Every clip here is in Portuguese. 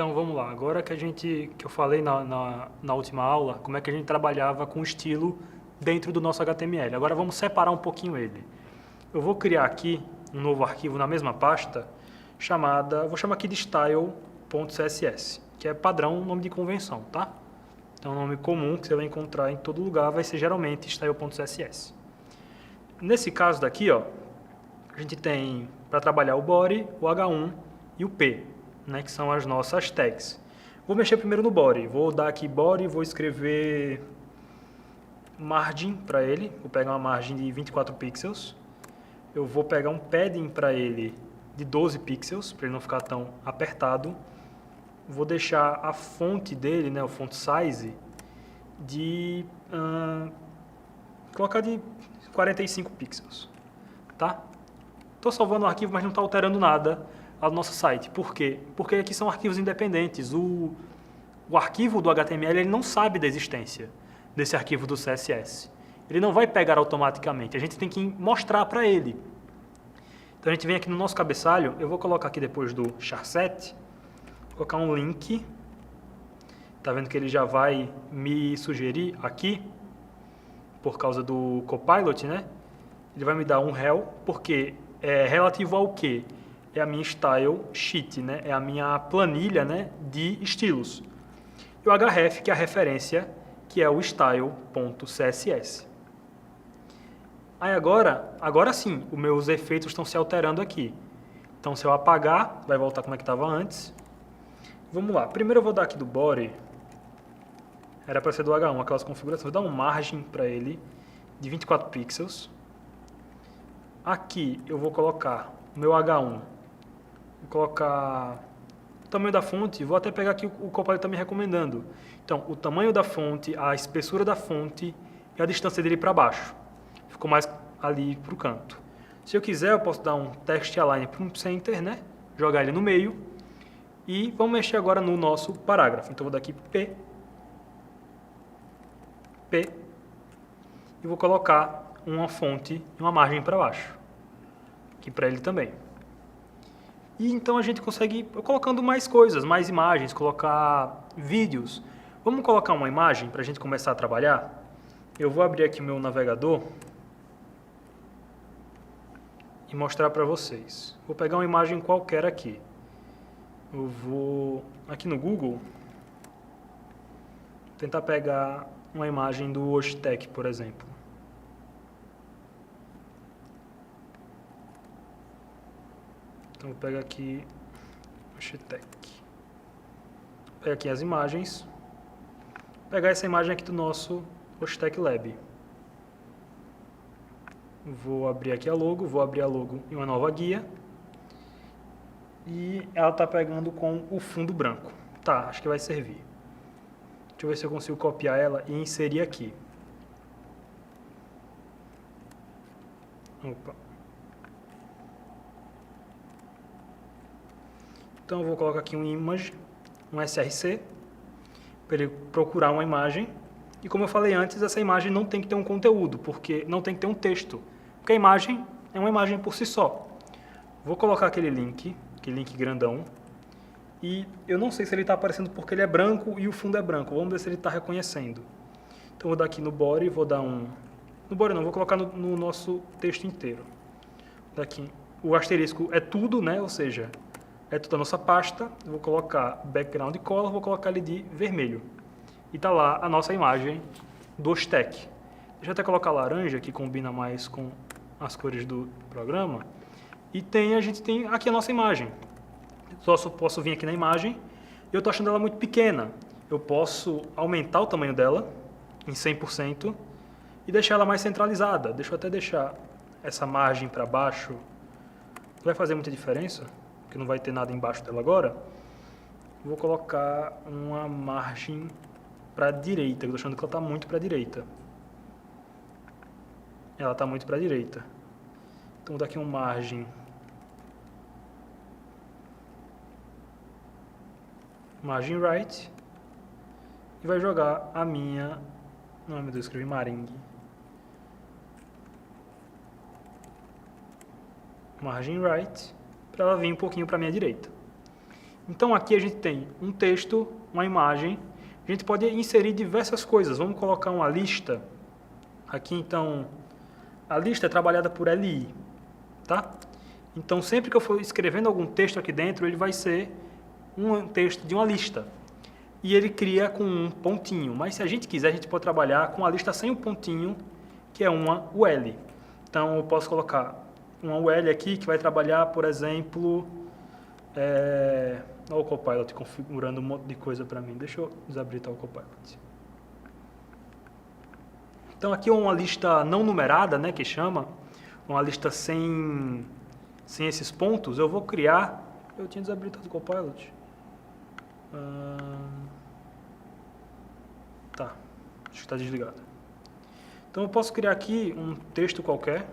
Então vamos lá, agora que eu falei na última aula, como é que a gente trabalhava com estilo dentro do nosso HTML. Agora vamos separar um pouquinho ele. Eu vou criar aqui um novo arquivo na mesma pasta, vou chamar aqui de style.css, que é padrão, nome de convenção, tá? Então, um nome comum que você vai encontrar em todo lugar vai ser geralmente style.css. Nesse caso daqui, ó, a gente tem para trabalhar o body, o H1 e o P, né, que são as nossas tags. Vou mexer primeiro no body. Vou dar aqui body, vou escrever margem para ele. Vou pegar uma margem de 24 pixels. Eu vou pegar um padding para ele de 12 pixels, para ele não ficar tão apertado. Vou deixar a fonte dele, né, o font size, de colocar de 45 pixels, tá? Estou salvando o arquivo, mas não está alterando nada ao nosso site. Por quê? Porque aqui são arquivos independentes. O arquivo do HTML ele não sabe da existência desse arquivo do CSS. Ele não vai pegar automaticamente. A gente tem que mostrar para ele. Então a gente vem aqui no nosso cabeçalho. Eu vou colocar aqui depois do charset, colocar um link. Tá vendo que ele já vai me sugerir aqui, por causa do Copilot, né? Ele vai me dar um rel, porque é relativo ao quê? É a minha style sheet, né? É a minha planilha, né, de estilos. E o href, que é a referência, que é o style.css. Aí agora sim, os meus efeitos estão se alterando aqui. Então, se eu apagar, vai voltar como é que estava antes. Vamos lá. Primeiro eu vou dar aqui do body. Era para ser do H1, aquelas configurações. Vou dar uma margem para ele de 24 pixels. Aqui eu vou colocar o meu H1. Vou colocar o tamanho da fonte. Vou até pegar aqui o Copilot está me recomendando. Então, o tamanho da fonte, a espessura da fonte e a distância dele para baixo. Ficou mais ali para o canto. Se eu quiser, eu posso dar um text align para um center, né? Jogar ele no meio. E vamos mexer agora no nosso parágrafo. Então, vou dar aqui P. E vou colocar uma fonte e uma margem para baixo. Aqui para ele também. E então a gente consegue ir colocando mais coisas, mais imagens, colocar vídeos. Vamos colocar uma imagem para a gente começar a trabalhar? Eu vou abrir aqui o meu navegador e mostrar para vocês. Vou pegar uma imagem qualquer aqui. Eu vou aqui no Google tentar pegar uma imagem do Oshtec, por exemplo. Então vou pegar aqui Oshtec. Vou pegar aqui as imagens. Vou pegar essa imagem aqui do nosso Oshtec Lab. Vou abrir aqui a logo, vou abrir a logo em uma nova guia. E ela está pegando com o fundo branco. Tá, acho que vai servir. Deixa eu ver se eu consigo copiar ela e inserir aqui. Opa. Então eu vou colocar aqui um image, um src, para ele procurar uma imagem. E como eu falei antes, essa imagem não tem que ter um conteúdo, porque não tem que ter um texto. Porque a imagem é uma imagem por si só. Vou colocar aquele link grandão. E eu não sei se ele está aparecendo porque ele é branco e o fundo é branco. Vamos ver se ele está reconhecendo. Então, vou dar aqui no body, vou dar um... No body não, vou colocar no nosso texto inteiro. Daqui, o asterisco é tudo, né? Ou seja, é toda a nossa pasta. Eu vou colocar background color, vou colocar ele de vermelho. E está lá a nossa imagem do Oshtec. Deixa eu até colocar laranja, que combina mais com as cores do programa. E a gente tem aqui a nossa imagem. Só posso vir aqui na imagem, eu estou achando ela muito pequena. Eu posso aumentar o tamanho dela em 100% e deixar ela mais centralizada. Deixa eu até deixar essa margem para baixo. Não vai fazer muita diferença, porque não vai ter nada embaixo dela agora. Vou colocar uma margem para a direita, eu estou achando que ela está muito para a direita. Ela está muito para a direita. Então, vou dar aqui uma margem right, e vai jogar a minha... Não, meu Deus, eu escrevi Maringue. Margem right, para ela vir um pouquinho para a minha direita. Então aqui a gente tem um texto, uma imagem, a gente pode inserir diversas coisas. Vamos colocar uma lista. Aqui então, a lista é trabalhada por LI, tá? Então sempre que eu for escrevendo algum texto aqui dentro, ele vai ser um texto de uma lista. E ele cria com um pontinho, mas se a gente quiser, a gente pode trabalhar com a lista sem o pontinho, que é uma UL. Então eu posso colocar uma UL aqui que vai trabalhar, por exemplo, olha o Copilot configurando um monte de coisa para mim. Deixa eu desabilitar o Copilot. Então aqui é uma lista não numerada, né, que chama, uma lista sem esses pontos. Eu vou criar, eu tinha desabilitado o Copilot. Tá, acho que está desligado. Então eu posso criar aqui um texto qualquer.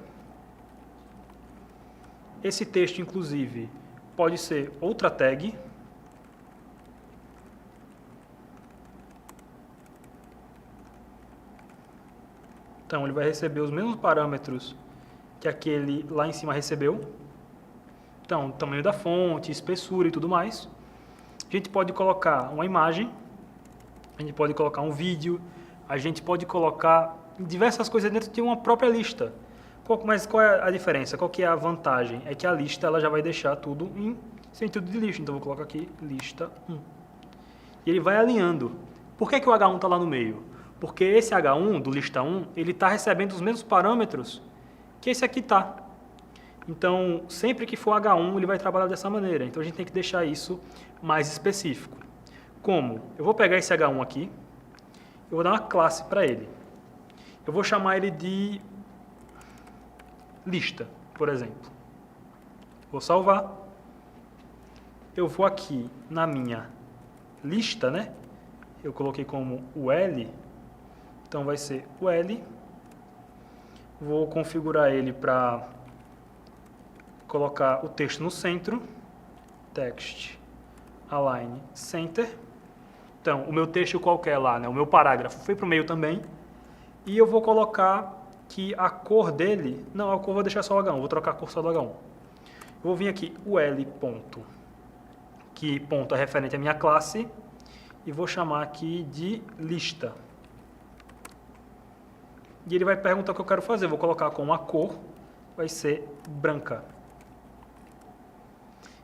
Esse texto, inclusive, pode ser outra tag. Então ele vai receber os mesmos parâmetros que aquele lá em cima recebeu. Então, tamanho da fonte, espessura e tudo mais. A gente pode colocar uma imagem, a gente pode colocar um vídeo, a gente pode colocar diversas coisas dentro de uma própria lista. Mas qual é a diferença? Qual que é a vantagem? É que a lista ela já vai deixar tudo em sentido de lista. Então, eu vou colocar aqui lista 1. E ele vai alinhando. Por que o H1 está lá no meio? Porque esse H1 do lista 1, ele está recebendo os mesmos parâmetros que esse aqui está. Então, sempre que for H1, ele vai trabalhar dessa maneira. Então, a gente tem que deixar isso mais específico. Como? Eu vou pegar esse H1 aqui, eu vou dar uma classe para ele. Eu vou chamar ele de lista, por exemplo. Vou salvar. Eu vou aqui na minha lista, né? Eu coloquei como UL, então vai ser UL. Vou configurar ele para colocar o texto no centro, text align center. Então, o meu texto qualquer lá, né, o meu parágrafo foi para o meio também. E eu vou colocar que a cor dele, não, a cor vou deixar só o H1, vou trocar a cor só do H1. Eu vou vir aqui, UL ponto, que ponto é referente à minha classe, e vou chamar aqui de lista. E ele vai perguntar o que eu quero fazer, vou colocar como a cor vai ser branca.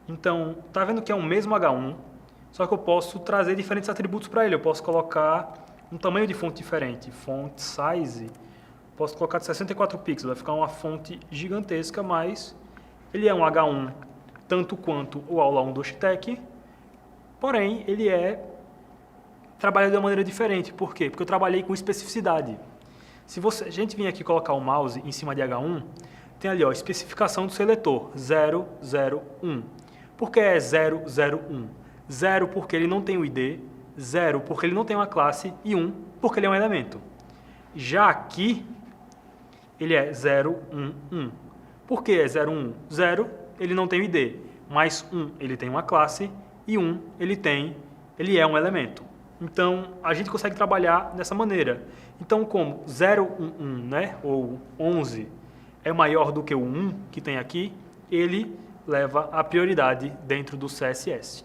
Então, tá vendo que é o mesmo H1, só que eu posso trazer diferentes atributos para ele. Eu posso colocar um tamanho de fonte diferente, font size, posso colocar de 64 pixels, vai ficar uma fonte gigantesca, mas ele é um H1 tanto quanto o Aula 1 do Oshitec, porém ele é trabalhado de uma maneira diferente. Por quê? Porque eu trabalhei com especificidade. Se a gente vir aqui colocar o mouse em cima de H1, tem ali, ó, especificação do seletor, 001. Por que é 001? 0 porque ele não tem o ID, 0 porque ele não tem uma classe e 1 porque ele é um elemento. Já aqui, ele é 011. Por que é 01? 0, ele não tem o ID, mais 1, ele tem uma classe e 1, ele é um elemento. Então, a gente consegue trabalhar dessa maneira. Então, como 011, né, ou 11, é maior do que o 1 que tem aqui, ele leva a prioridade dentro do CSS.